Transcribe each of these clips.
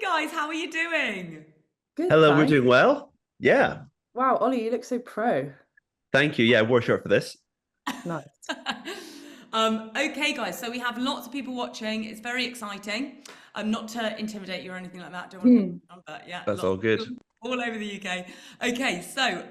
Guys, how are you doing? Good, Hello, we're thanks. doing well. Yeah, Wow, Ollie, you look so pro. thank you. Yeah, I wore a shirt for this. Nice. Okay, guys, so we have lots of people watching. It's very exciting. Not to intimidate you or anything like that. Don't want to put Hmm. you on, but yeah, That's lots all of good. people all over the UK. Okay, so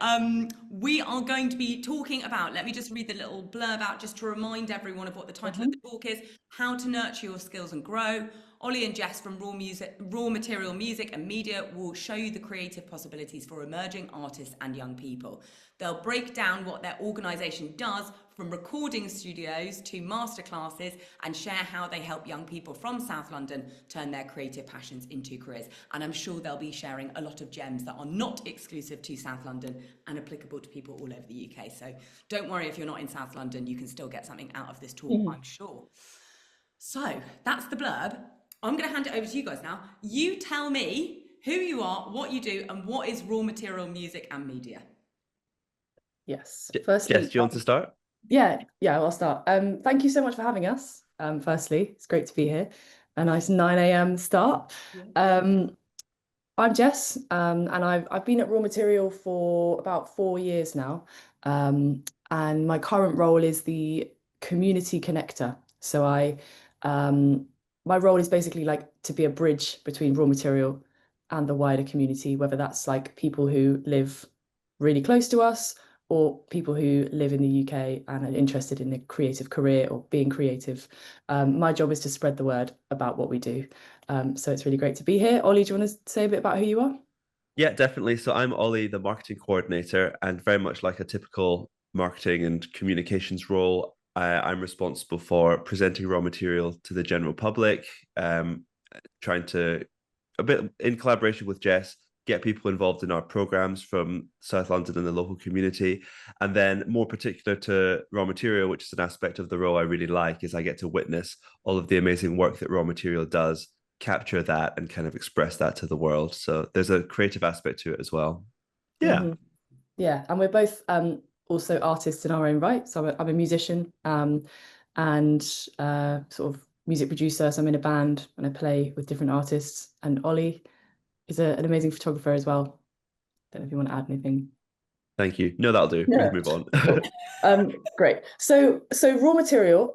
we are going to be talking about, let me just read the little blurb out just to remind everyone of what the title of Mhm. the talk is, How to Nurture Your Skills and Grow. Ollie and Jess from Raw Material Music and Media will show you the creative possibilities for emerging artists and young people. They'll break down what their organisation does from recording studios to masterclasses and share how they help young people from South London turn their creative passions into careers. And I'm sure they'll be sharing a lot of gems that are not exclusive to South London and applicable to people all over the UK. So don't worry if you're not in South London, you can still get something out of this talk, Mhm. I'm sure. So that's the blurb. I'm going to hand it over to you guys now. You tell me who you are, what you do, and what is Raw Material Music and Media. Yes. Jess, Firstly, do you want to start? yeah, I'll start. Thank you so much for having us. Firstly, it's great to be here. A nice 9 a.m. start. Yeah. Um, I'm Jess, and I've been at Raw Material for about 4 years now. And my current role is the community connector. So my role is basically like to be a bridge between Raw Material and the wider community, whether that's like people who live really close to us or people who live in the UK and are interested in a creative career or being creative. My job is to spread the word about what we do. So it's really great to be here. Ollie, do you want to say a bit about who you are? Yeah, definitely. So I'm Ollie, the marketing coordinator, and very much like a typical marketing and communications role, I'm responsible for presenting raw material to the general public, trying to, a bit in collaboration with Jess, get people involved in our programs from South London and the local community. And then more particular to raw material, which is an aspect of the role I really like, is I get to witness all of the amazing work that raw material does, capture that and kind of express that to the world. So there's a creative aspect to it as well. Yeah. Hmm. Yeah, and we're both also artists in our own right. So I'm a musician and sort of music producer. So I'm in a band and I play with different artists. And Ollie is an amazing photographer as well. Don't know if you want to add anything. Thank you. No, that'll do. We Yeah. can move on. Cool. Great. So Raw Material,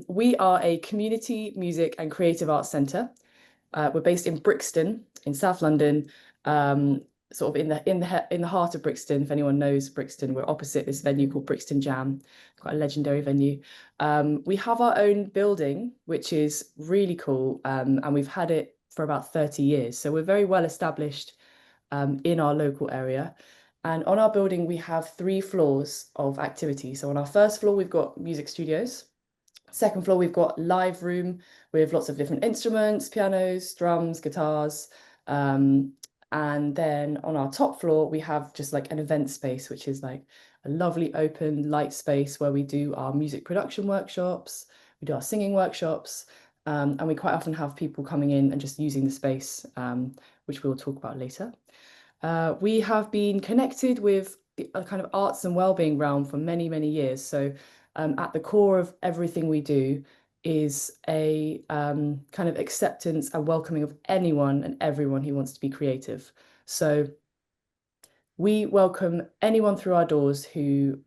we are a community music and creative arts centre. We're based in Brixton in South London, sort of in the heart of Brixton. If anyone knows Brixton, we're opposite this venue called Brixton Jam, quite a legendary venue. We have our own building, which is really cool, and we've had it for about 30 years. So we're very well established in our local area. And on our building, we have 3 floors of activity. So on our first floor, we've got music studios. Second floor, we've got live room with lots of different instruments, pianos, drums, guitars. And then on our top floor, we have just like an event space, which is like a lovely open light space where we do our music production workshops, we do our singing workshops, and we quite often have people coming in and just using the space, which we'll talk about later. We have been connected with a kind of arts and wellbeing realm for many, many years. So at the core of everything we do is a kind of acceptance and welcoming of anyone and everyone who wants to be creative. So we welcome anyone through our doors who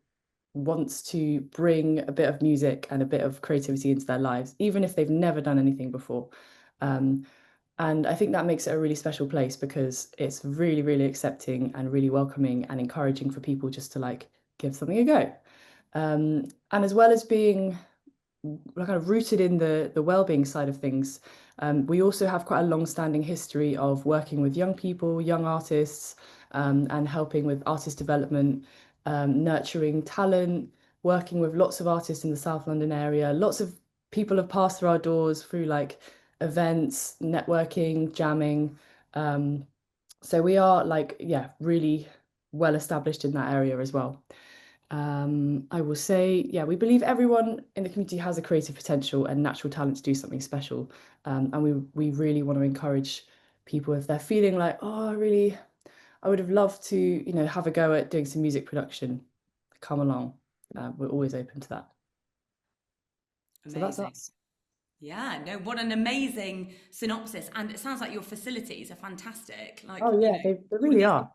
wants to bring a bit of music and a bit of creativity into their lives, even if they've never done anything before. Um, and I think that makes it a really special place because it's really, really accepting and really welcoming and encouraging for people just to like give something a go. And as well as being kind of rooted in the well-being side of things, we also have quite a long-standing history of working with young people, young artists, and helping with artist development, nurturing talent, working with lots of artists in the South London area. Lots of people have passed through our doors through like events, networking, jamming. So we are like, yeah, really well established in that area as well. I will say, yeah, we believe everyone in the community has a creative potential and natural talent to do something special. And we really want to encourage people if they're feeling like, oh, I would have loved to, have a go at doing some music production. Come along. We're always open to that. So that's Amazing. us. Yeah, no, what an amazing synopsis. And it sounds like your facilities are fantastic. Like, Oh you yeah, know, they all of really these, are.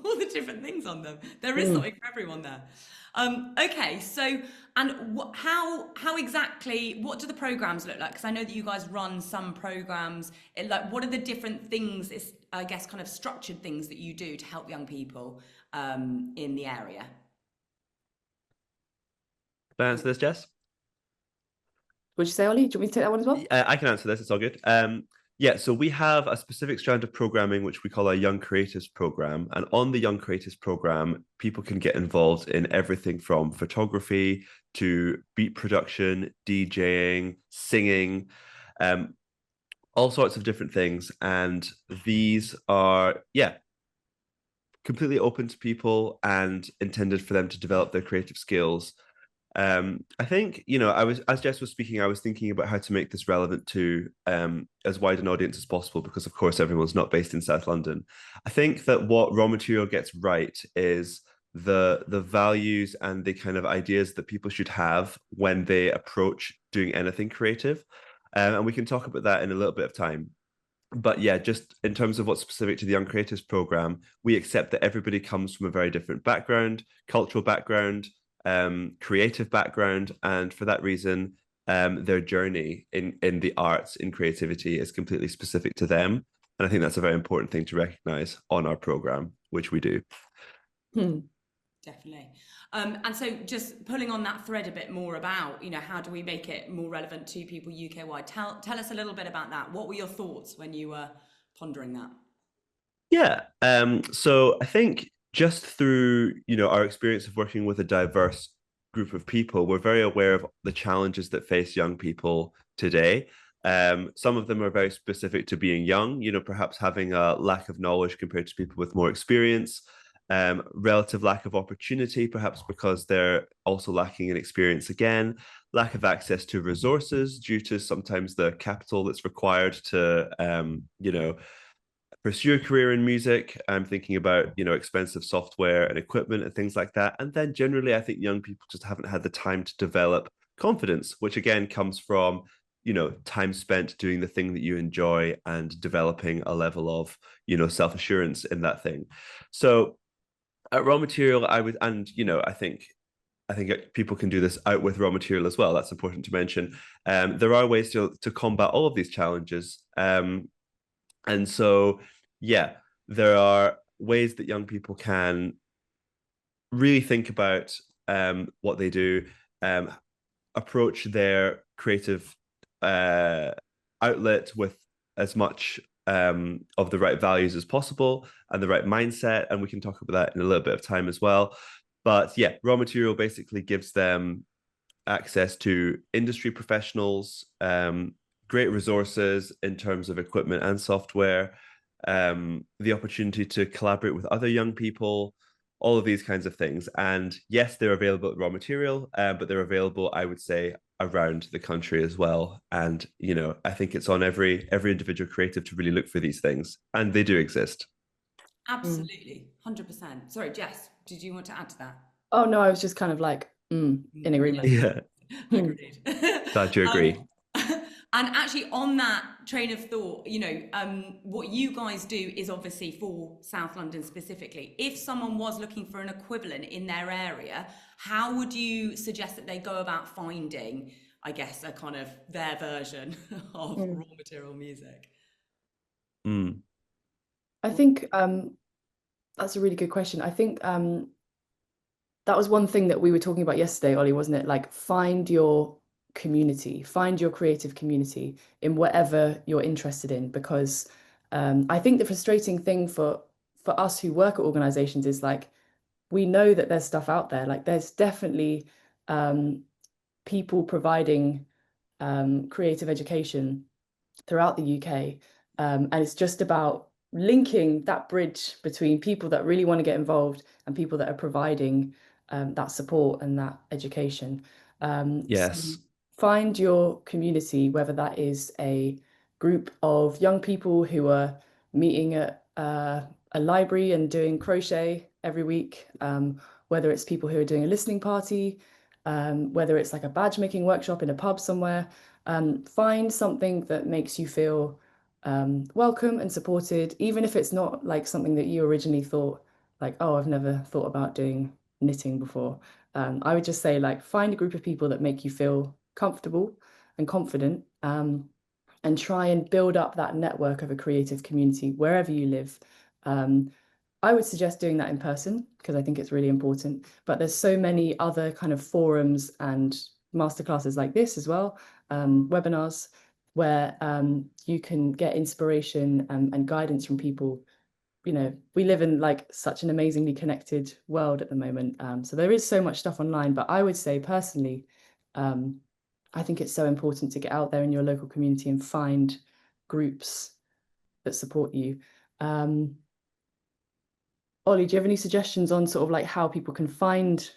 all the different things on them. There is Mm. something for everyone there. Okay, so, and how exactly, what do the programs look like? Because I know that you guys run some programs. Like, what are the different things, it's, I guess, kind of structured things that you do to help young people in the area? Can I answer this, Jess? Would you say, Ollie? Do you want me to take that one as well? I can answer this. It's all good. Yeah, so we have a specific strand of programming which we call our Young Creatives program, and on the Young Creatives program, people can get involved in everything from photography to beat production, DJing, singing, um, all sorts of different things. And these are, yeah, completely open to people and intended for them to develop their creative skills. I think, I was, as Jess was speaking, I was thinking about how to make this relevant to as wide an audience as possible, because of course everyone's not based in South London. I think that what Raw Material gets right is the values and the kind of ideas that people should have when they approach doing anything creative. And we can talk about that in a little bit of time. But yeah, just in terms of what's specific to the Young Creatives program, we accept that everybody comes from a very different background, cultural background, creative background, and for that reason, their journey in the arts, in creativity, is completely specific to them. And I think that's a very important thing to recognize on our program, which we do. Hmm. Definitely. And so just pulling on that thread a bit more about, how do we make it more relevant to people UK wide? Tell us a little bit about that. What were your thoughts when you were pondering that? Yeah. So I think just through, our experience of working with a diverse group of people, we're very aware of the challenges that face young people today. Some of them are very specific to being young, perhaps having a lack of knowledge compared to people with more experience, relative lack of opportunity, perhaps because they're also lacking in experience again, lack of access to resources due to sometimes the capital that's required to, pursue a career in music. I'm thinking about, expensive software and equipment and things like that. And then generally, I think young people just haven't had the time to develop confidence, which again comes from, time spent doing the thing that you enjoy and developing a level of, self-assurance in that thing. So at Raw Material, I would, and, I think people can do this out with Raw Material as well. That's important to mention. There are ways to combat all of these challenges. And so, yeah, there are ways that young people can really think about what they do, um, approach their creative uh, outlet with as much of the right values as possible and the right mindset. And we can talk about that in a little bit of time as well. But yeah, Raw Material basically gives them access to industry professionals, great resources in terms of equipment and software, the opportunity to collaborate with other young people, all of these kinds of things. And yes, they're available at Raw Material, but they're available, I would say, around the country as well. And I think it's on every individual creative to really look for these things, and they do exist. Mm. Absolutely. 100%. Sorry, Jess, did you want to add to that? Oh no, I was just kind of like in agreement. Yeah, Hmm. Agreed. glad you agree. And actually, on that train of thought, what you guys do is obviously for South London specifically. If someone was looking for an equivalent in their area, how would you suggest that they go about finding, I guess, a kind of their version of Mm. raw material music? Mm. I think that's a really good question. I think that was one thing that we were talking about yesterday, Ollie, wasn't it? Like find your community, find your creative community in whatever you're interested in, because I think the frustrating thing for us who work at organizations is like we know that there's stuff out there. Like there's definitely people providing creative education throughout the UK. And it's just about linking that bridge between people that really want to get involved and people that are providing that support and that education. So Yes. find your community, whether that is a group of young people who are meeting at a library and doing crochet every week, whether it's people who are doing a listening party, whether it's like a badge making workshop in a pub somewhere. Find something that makes you feel welcome and supported, even if it's not like something that you originally thought, like, oh, I've never thought about doing knitting before. I would just say, like, find a group of people that make you feel comfortable and confident, and try and build up that network of a creative community wherever you live. I would suggest doing that in person because I think it's really important. But there's so many other kind of forums and masterclasses like this as well, webinars, where you can get inspiration and guidance from people. You know, we live in like such an amazingly connected world at the moment. So there is so much stuff online, but I would say personally, I think it's so important to get out there in your local community and find groups that support you. Ollie, do you have any suggestions on sort of like how people can find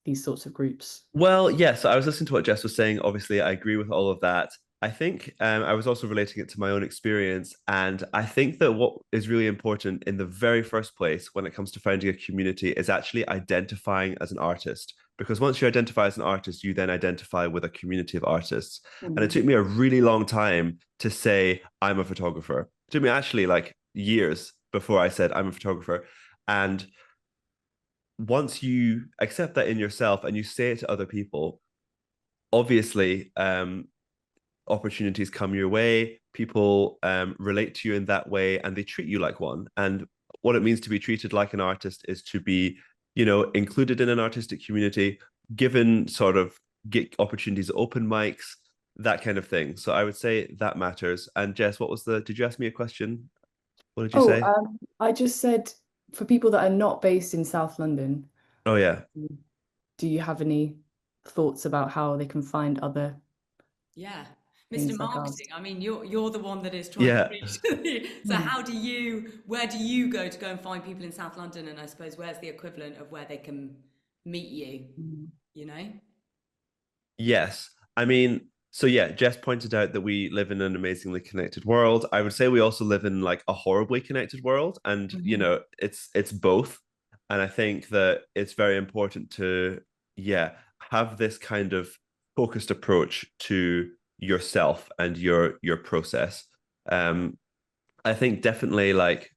these sorts of groups? Well, yes, I was listening to what Jess was saying. Obviously, I agree with all of that. I think I was also relating it to my own experience. And I think that what is really important in the very first place when it comes to finding a community is actually identifying as an artist. Because once you identify as an artist, you then identify with a community of artists. And it took me a really long time to say, I'm a photographer. It took me actually like years before I said, I'm a photographer. And once you accept that in yourself and you say it to other people, obviously opportunities come your way, people relate to you in that way, and they treat you like one. And what it means to be treated like an artist is to be, you know, included in an artistic community, given sort of get opportunities at open mics, that kind of thing. So I would say that matters. And Jess, did you ask me a question? What did you Oh, say? I just said for people that are not based in South London, Oh yeah. do you have any thoughts about how they can find other Yeah. Mr. things like ours? Marketing, I mean, you're the one that is trying to Yeah. reach. So where do you go to go and find people in South London? And I suppose where's the equivalent of where they can meet you, Mm. you know? Yes. I mean, so yeah, Jess pointed out that we live in an amazingly connected world. I would say we also live in like a horribly connected world, and you Mhm. know, it's both. And I think that it's very important to, yeah, have this kind of focused approach to yourself and your process. Um, I think definitely like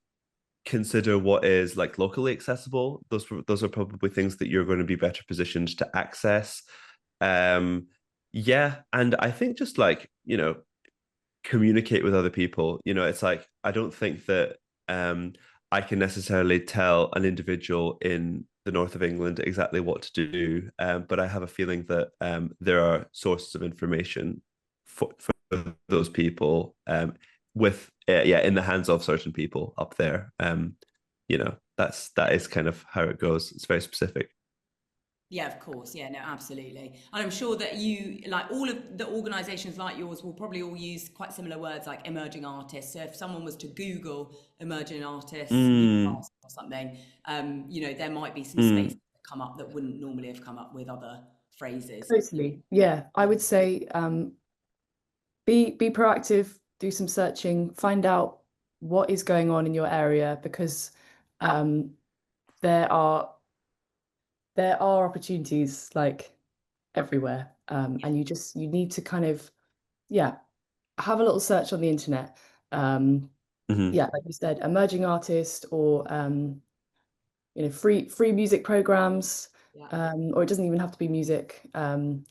consider what is like locally accessible. Those are probably things that you're going to be better positioned to access. Um, yeah, and I think just like, you know, communicate with other people. You know, it's like I don't think that I can necessarily tell an individual in the north of England exactly what to do, but I have a feeling that there are sources of information for those people with yeah, in the hands of certain people up there. You know, that is kind of how it goes. It's very specific. Yeah, of course. Yeah, no, absolutely. And I'm sure that you, like all of the organizations like yours, will probably all use quite similar words like emerging artists. So if someone was to Google emerging artists, Mm, Newcastle or something, you know, there might be some spaces mm, that come up that wouldn't normally have come up with other phrases. Totally. Yeah, I would say be proactive, do some searching, find out what is going on in your area because um, there are opportunities like everywhere, and you need to kind of yeah have a little search on the internet. mhm. Yeah, like you said, emerging artist or you know free music programs, Yeah, or it doesn't even have to be music. And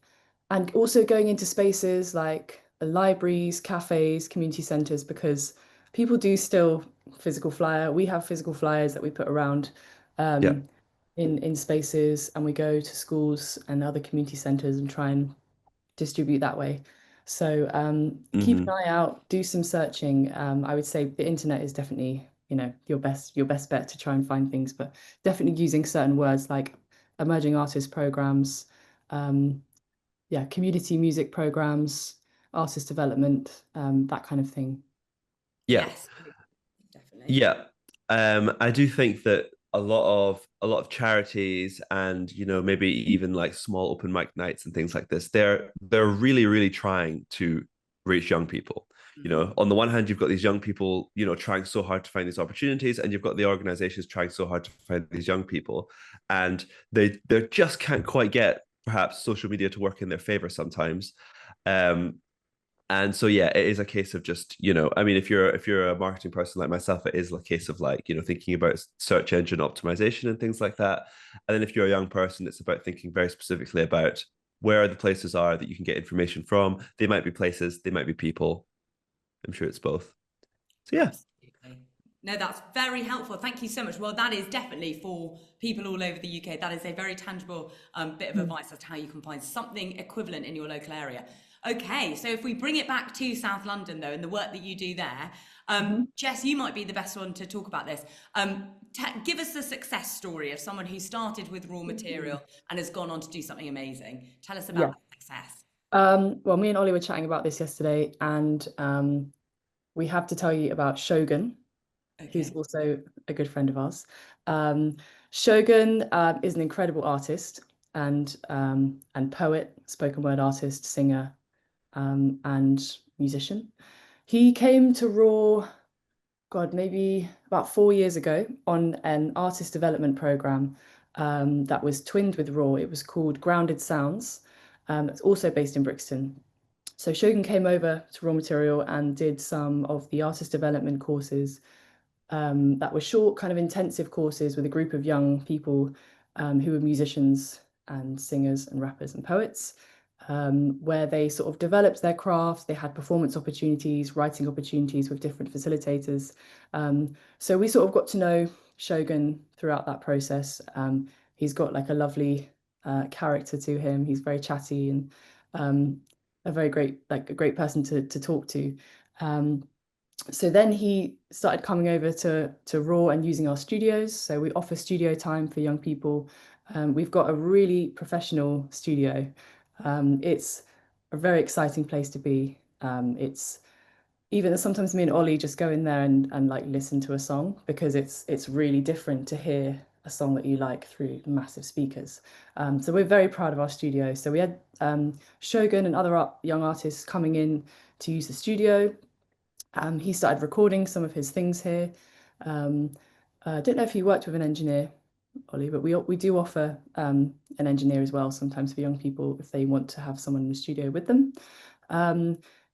also going into spaces like libraries, cafes, community centres, because people do still physical flyer. We have physical flyers that we put around Yeah. in spaces, and we go to schools and other community centres and try and distribute that way. So keep an Hmm. eye out, do some searching. I would say the internet is definitely, you know, your best bet to try and find things, but definitely using certain words like emerging artist programs, um, yeah, community music programs, artist development, that kind of thing. Yeah. yes, definitely. Yeah. I do think that a lot of charities and you know maybe even like small open mic nights and things like this, they're really, really trying to reach young people. You know, Mm. on the one hand, you've got these young people, you know, trying so hard to find these opportunities, and you've got the organizations trying so hard to find these young people, and they just can't quite get perhaps social media to work in their favor sometimes. Um, And so yeah, it is a case of just, I mean, if you're a marketing person like myself, it is a case of like, thinking about search engine optimization and things like that. And then if you're a young person, it's about thinking very specifically about where the places are that you can get information from. They might be places, they might be people. I'm sure it's both. So yeah. Absolutely. No, that's very helpful. Thank you so much. Well, that is definitely for people all over the UK. That is a very tangible bit of advice as to how you can find something equivalent in your local area. Okay, so if we bring it back to South London, though, and the work that you do there, Jess, you might be the best one to talk about this. Give us a success story of someone who started with raw material and has gone on to do something amazing. Tell us about that success. Well, me and Ollie were chatting about this yesterday, and we have to tell you about Shogun, who's also a good friend of ours. Shogun is an incredible artist and poet, spoken word artist, singer, and musician. He came to Raw, God, maybe about 4 years ago on an artist development program that was twinned with Raw. It was called Grounded Sounds. It's also based in Brixton. So Shogun came over to Raw Material and did some of the artist development courses that were short, kind of intensive courses with a group of young people who were musicians and singers and rappers and poets, where they sort of developed their craft. They had performance opportunities, writing opportunities with different facilitators. So we sort of got to know Shogun throughout that process. He's got like a lovely character to him. He's very chatty and a very great, like a great person to talk to. So then he started coming over to Raw and using our studios. So we offer studio time for young people. We've got a really professional studio. It's a very exciting place to be. It's even sometimes me and Ollie just go in there and like listen to a song because it's really different to hear a song that you like through massive speakers. So we're very proud of our studio. So we had Shogun and other young artists coming in to use the studio. He started recording some of his things here. I don't know if you worked with an engineer, Ollie, but we do offer an engineer as well sometimes for young people if they want to have someone in the studio with them.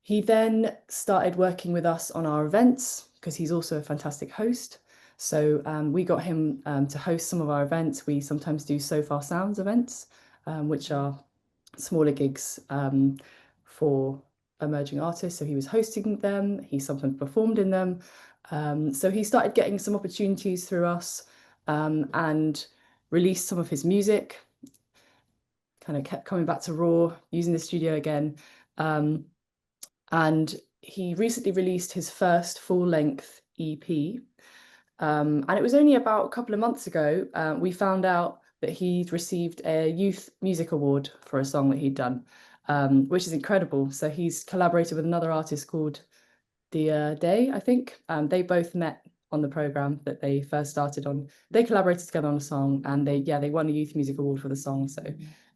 He then started working with us on our events because he's also a fantastic host. So we got him to host some of our events. We sometimes do So Far Sounds events, which are smaller gigs for emerging artists. So he was hosting them. He sometimes performed in them. So he started getting some opportunities through us and released some of his music. Kind of kept coming back to Raw, using the studio again. And he recently released his first full-length EP. And it was only about a couple of months ago we found out that he'd received a Youth Music Award for a song that he'd done, which is incredible. So he's collaborated with another artist called Dia Day, I think. They both met on the program that they first started on. They collaborated together on a song, and they won a Youth Music Award for the song. So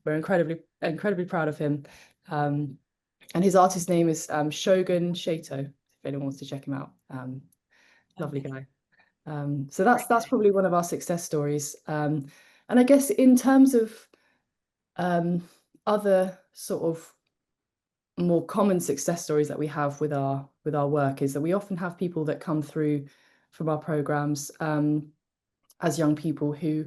we're incredibly proud of him. And his artist name is Shogun Shato, if anyone wants to check him out. Lovely guy. So that's probably one of our success stories. And I guess in terms of other sort of more common success stories that we have with our work is that we often have people that come through from our programs as young people who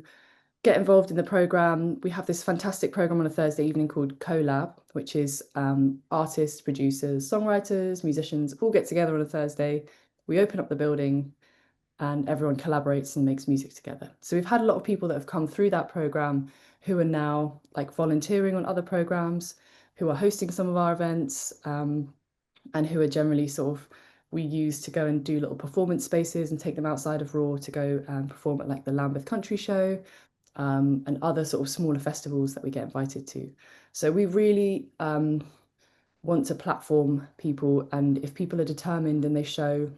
get involved in the program. We have this fantastic program on a Thursday evening called Collab, which is artists, producers, songwriters, musicians all get together on a Thursday. We open up the building and everyone collaborates and makes music together. So we've had a lot of people that have come through that program who are now like volunteering on other programs, who are hosting some of our events, and who are generally sort of we use to go and do little performance spaces and take them outside of Raw to go and perform at like the Lambeth Country Show and other sort of smaller festivals that we get invited to. So we really want to platform people, and if people are determined and they show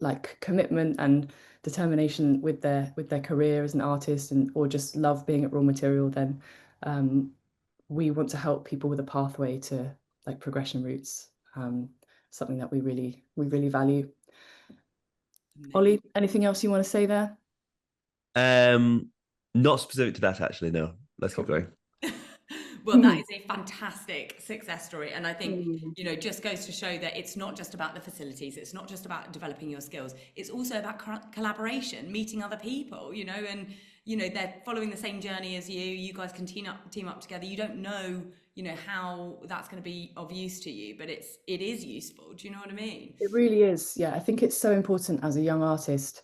like commitment and determination with their career as an artist and or just love being at Raw Material, then we want to help people with a pathway to like progression routes, something that we really value. Ollie, anything else you want to say there? Not specific to that, actually, no. Let's keep going. Well, that is a fantastic success story. And I think, Mm. you know, just goes to show that it's not just about the facilities, it's not just about developing your skills, it's also about collaboration, meeting other people, you know, and, you know, they're following the same journey as you. You guys can team up together. You don't know, you know, how that's going to be of use to you, but it is useful. Do you know what I mean? It really is. Yeah, I think it's so important as a young artist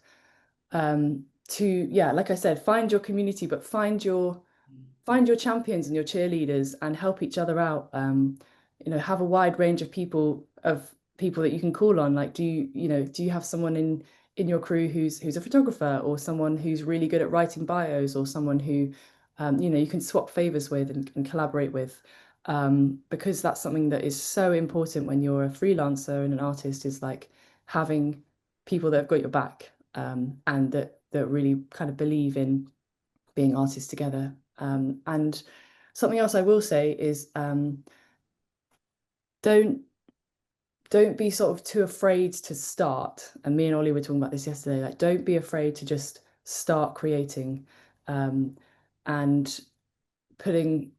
to, yeah, like I said, find your community, but find your champions and your cheerleaders and help each other out. You know, have a wide range of people that you can call on. Like, do you have someone in your crew who's a photographer, or someone who's really good at writing bios, or someone who you know, you can swap favors with and collaborate with, because that's something that is so important when you're a freelancer and an artist, is like having people that have got your back, and that really kind of believe in being artists together. And something else I will say is, don't be sort of too afraid to start. And me and Ollie were talking about this yesterday. Like, don't be afraid to just start creating, and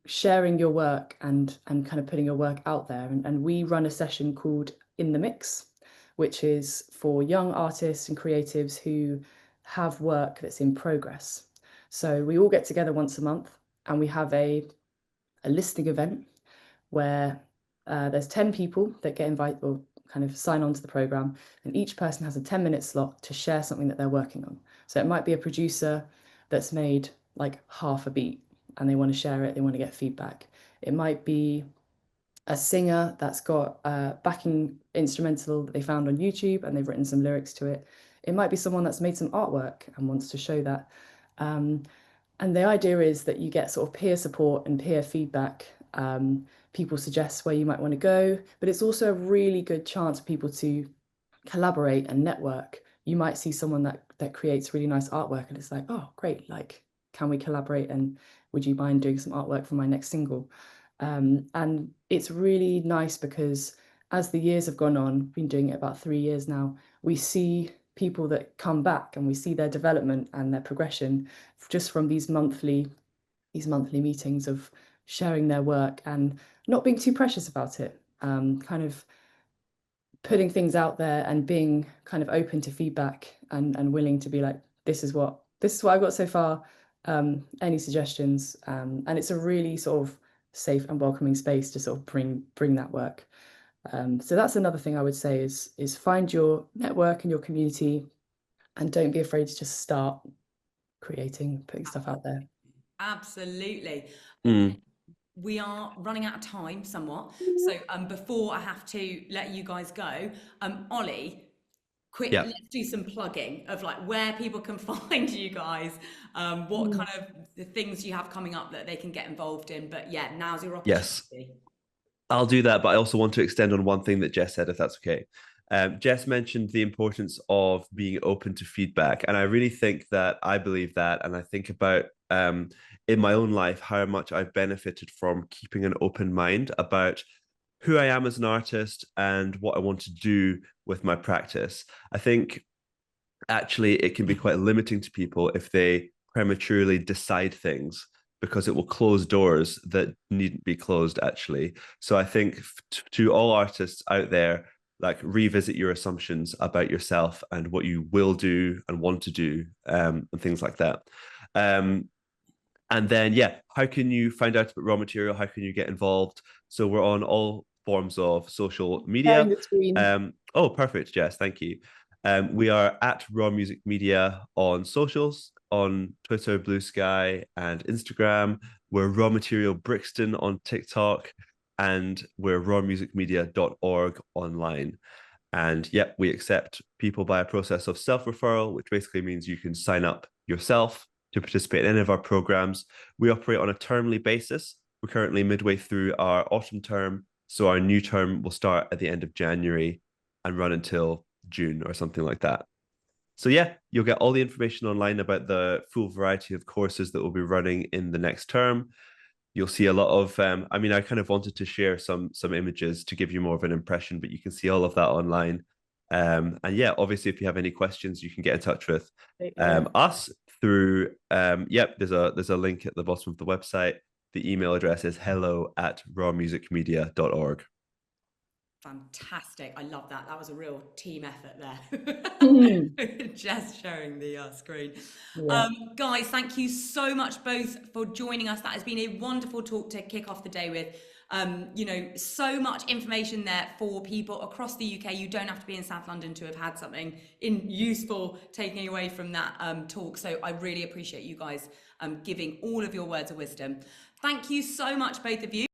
sharing your work and kind of putting your work out there. And we run a session called In the Mix, which is for young artists and creatives who have work that's in progress. So we all get together once a month, and we have a listening event where there's 10 people that get invited or kind of sign on to the program, and each person has a 10-minute slot to share something that they're working on. So it might be a producer that's made like half a beat and they want to share it, they want to get feedback. It might be a singer that's got a backing instrumental that they found on YouTube and they've written some lyrics to it. It might be someone that's made some artwork and wants to show that. And the idea is that you get sort of peer support and peer feedback. People suggest where you might want to go, but it's also a really good chance for people to collaborate and network. You might see someone that creates really nice artwork, and it's like, oh, great, like, can we collaborate? And would you mind doing some artwork for my next single? And it's really nice because as the years have gone on, been doing it about 3 years now, we see people that come back and we see their development and their progression just from these monthly meetings of sharing their work and not being too precious about it, kind of putting things out there and being kind of open to feedback and willing to be like, this is what I've got so far. Any suggestions? And it's a really sort of safe and welcoming space to sort of bring that work. So that's another thing I would say is find your network and your community, and don't be afraid to just start creating, putting stuff out there. Absolutely. Mm. We are running out of time somewhat. So before I have to let you guys go, Ollie, quick, Yeah. let's do some plugging of like where people can find you guys, what kind of the things you have coming up that they can get involved in. But yeah, now's your Yes, opportunity. I'll do that, but I also want to extend on one thing that Jess said, if that's okay. Jess mentioned the importance of being open to feedback. And I really think that I believe that. And I think about in my own life how much I've benefited from keeping an open mind about who I am as an artist and what I want to do with my practice. I think actually it can be quite limiting to people if they prematurely decide things, because it will close doors that needn't be closed actually. So I think to all artists out there, like, revisit your assumptions about yourself and what you will do and want to do, and things like that. And then, yeah, how can you find out about raw material? How can you get involved? So we're on all forms of social Sharing media. the screen. Oh, perfect, Jess, thank you. We are at Raw Music Media on socials, on Twitter, Blue Sky, and Instagram. We're Raw Material Brixton on TikTok, and we're rawmusicmedia.org online. And yep, we accept people by a process of self-referral, which basically means you can sign up yourself to participate in any of our programs. We operate on a termly basis. We're currently midway through our autumn term, so our new term will start at the end of January and run until June or something like that. So yeah, you'll get all the information online about the full variety of courses that we'll be running in the next term. You'll see a lot of I mean, I kind of wanted to share some images to give you more of an impression, but you can see all of that online. And yeah, obviously if you have any questions, you can get in touch with us through yep, there's a link at the bottom of the website. The email address is hello@rawmusicmedia.org. Fantastic. I love that. That was a real team effort there. Just showing the screen. Yeah. Guys, thank you so much both for joining us. That has been a wonderful talk to kick off the day with. You know, so much information there for people across the UK. You don't have to be in South London to have had something useful taking away from that talk. So I really appreciate you guys giving all of your words of wisdom. Thank you so much, both of you.